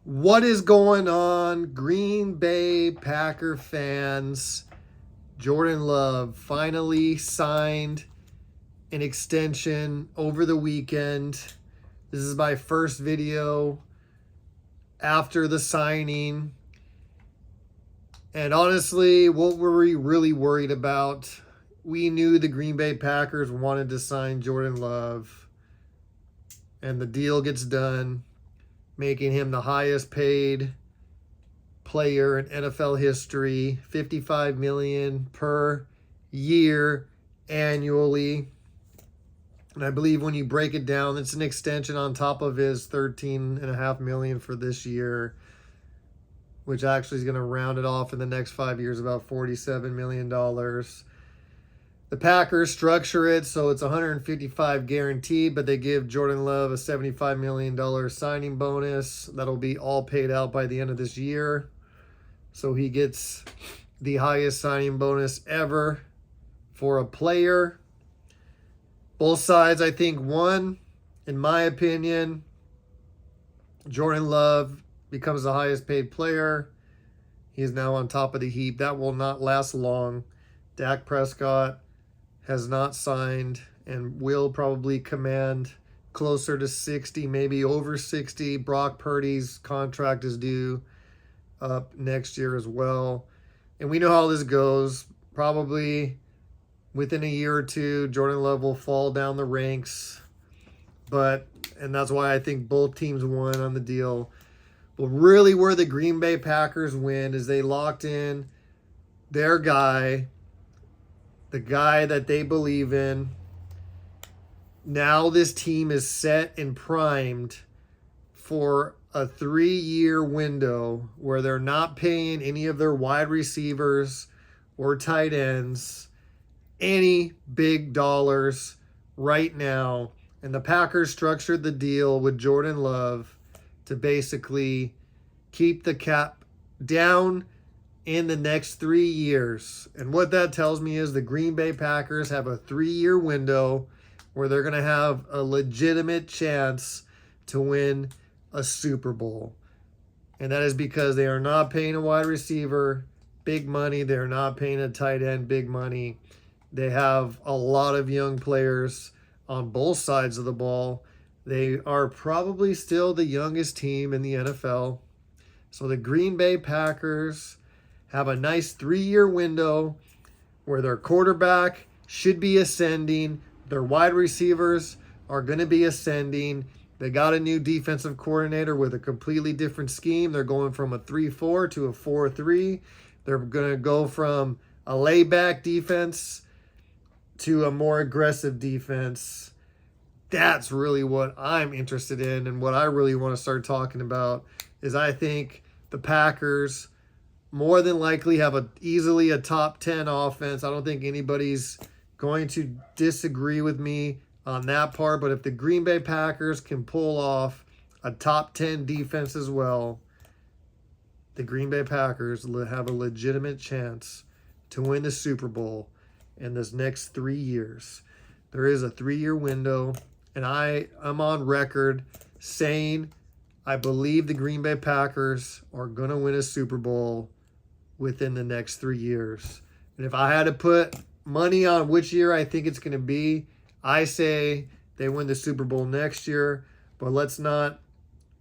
What is going on, Green Bay Packer fans? Jordan Love finally signed an extension over the weekend. This is my first video after the signing. And honestly, what were we really worried about? We knew the Green Bay Packers wanted to sign Jordan Love, and the deal gets done, making him the highest paid player in NFL history, $55 million per year annually. And I believe when you break it down, it's an extension on top of his $13.5 million for this year, which actually is going to round it off in the next 5 years, about $47 million. The Packers structure it so it's 155 guaranteed, but they give Jordan Love a $75 million signing bonus. That'll be all paid out by the end of this year. So he gets the highest signing bonus ever for a player. Both sides, I think, won. In my opinion, Jordan Love becomes the highest paid player. He is now on top of the heap. That will not last long. Dak Prescott has not signed and will probably command closer to 60, maybe over 60. Brock Purdy's contract is due up next year as well. And we know how this goes. Probably within a year or two, Jordan Love will fall down the ranks. And that's why I think both teams won on the deal. But really where the Green Bay Packers win is they locked in their guy, the guy that they believe in. Now this team is set and primed for a 3-year window where they're not paying any of their wide receivers or tight ends any big dollars right now. And the Packers structured the deal with Jordan Love to basically keep the cap down in the next 3 years. And what that tells me is the Green Bay Packers have a 3-year window where they're going to have a legitimate chance to win a Super Bowl. And that is because they are not paying a wide receiver big money. They are not paying a tight end big money. They have a lot of young players on both sides of the ball. They are probably still the youngest team in the NFL. So the Green Bay Packers have a nice 3-year window where their quarterback should be ascending. Their wide receivers are going to be ascending. They got a new defensive coordinator with a completely different scheme. They're going from a 3-4 to a 4-3. They're going to go from a layback defense to a more aggressive defense. That's really what I'm interested in, and what I really want to start talking about is I think the Packers more than likely have easily a top 10 offense. I don't think anybody's going to disagree with me on that part, but if the Green Bay Packers can pull off a top 10 defense as well, the Green Bay Packers have a legitimate chance to win the Super Bowl in this next 3 years. There is a 3-year window, and I'm on record saying I believe the Green Bay Packers are going to win a Super Bowl within the next 3 years. And if I had to put money on which year I think it's going to be, I say they win the Super Bowl next year. But let's not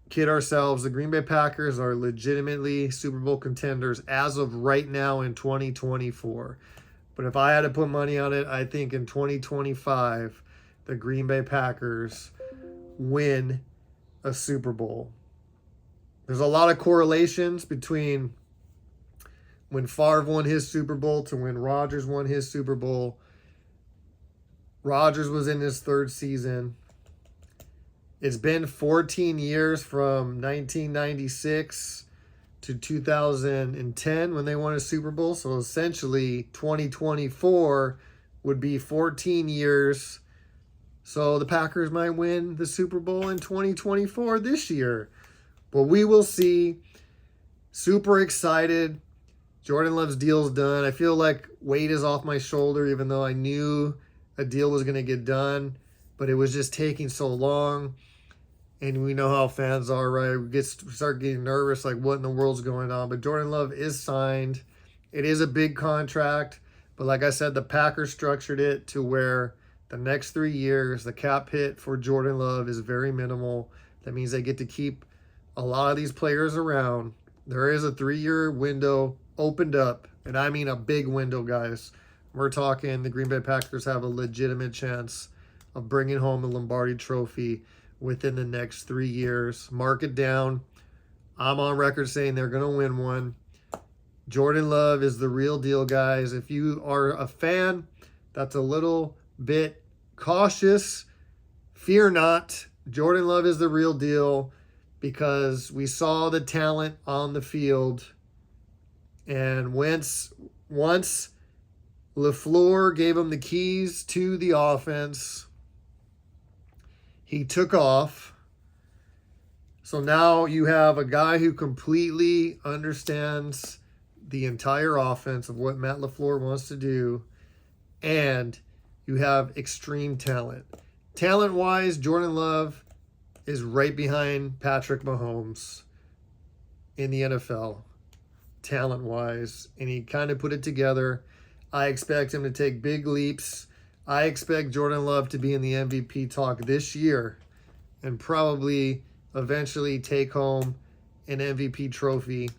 kid ourselves. The Green Bay Packers are legitimately Super Bowl contenders as of right now in 2024. But if I had to put money on it, I think in 2025, the Green Bay Packers win a Super Bowl. There's a lot of correlations between when Favre won his Super Bowl to when Rodgers won his Super Bowl. Rodgers was in his 3rd season. It's been 14 years from 1996 to 2010 when they won a Super Bowl. So essentially 2024 would be 14 years. So the Packers might win the Super Bowl in 2024 this year. But we will see. Super excited. Jordan Love's deal's done. I feel like weight is off my shoulder, even though I knew a deal was going to get done, but it was just taking so long. And we know how fans are, right? We start getting nervous, like what in the world's going on. But Jordan Love is signed. It is a big contract. But like I said, the Packers structured it to where the next 3 years, the cap hit for Jordan Love is very minimal. That means they get to keep a lot of these players around. There is a 3-year window opened up. And I mean a big window, guys. We're talking the Green Bay Packers have a legitimate chance of bringing home the Lombardi Trophy within the next 3 years. Mark it down. I'm on record saying they're going to win one. Jordan Love is the real deal, guys. If you are a fan that's a little bit cautious, fear not. Jordan Love is the real deal because we saw the talent on the field. And once LaFleur gave him the keys to the offense, he took off. So now you have a guy who completely understands the entire offense of what Matt LaFleur wants to do, and you have extreme talent. Talent-wise, Jordan Love is right behind Patrick Mahomes in the NFL, talent-wise, and he kind of put it together. I expect him to take big leaps. I expect Jordan Love to be in the MVP talk this year and probably eventually take home an MVP trophy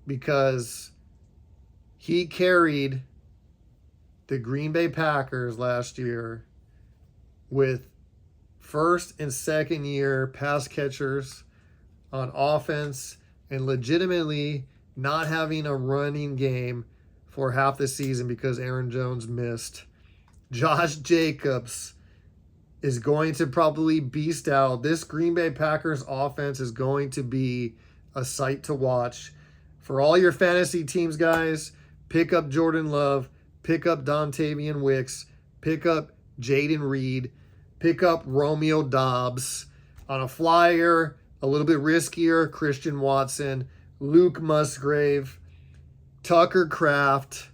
because he carried the Green Bay Packers last year with first and second year pass catchers on offense and legitimately not having a running game for half the season because Aaron Jones missed. Josh Jacobs is going to probably beast out. This Green Bay Packers offense is going to be a sight to watch. For all your fantasy teams, guys, pick up Jordan Love, pick up Dontavian Wicks, pick up Jaden Reed, pick up Romeo Dobbs. On a flyer, a little bit riskier, Christian Watson, Luke Musgrave, Tucker Kraft,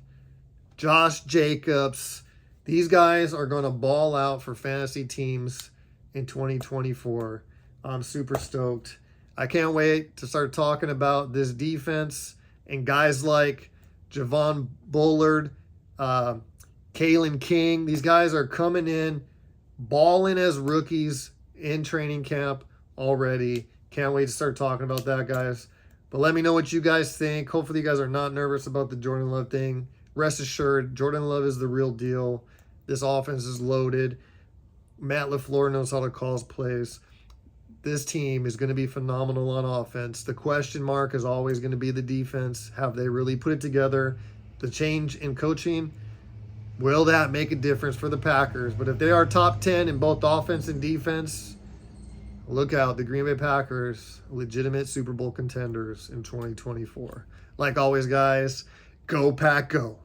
Josh Jacobs. These guys are going to ball out for fantasy teams in 2024. I'm super stoked. I can't wait to start talking about this defense and guys like Javon Bullard, Kalen King. These guys are coming in, balling as rookies in training camp already. Can't wait to start talking about that, guys. But let me know what you guys think. Hopefully you guys are not nervous about the Jordan Love thing. Rest assured, Jordan Love is the real deal. This offense is loaded. Matt LaFleur knows how to call his plays. This team is going to be phenomenal on offense. The question mark is always going to be the defense. Have they really put it together? The change in coaching, will that make a difference for the Packers? But if they are top 10 in both offense and defense, look out. The Green Bay Packers, legitimate Super Bowl contenders in 2024. Like always, guys, go Pack, go.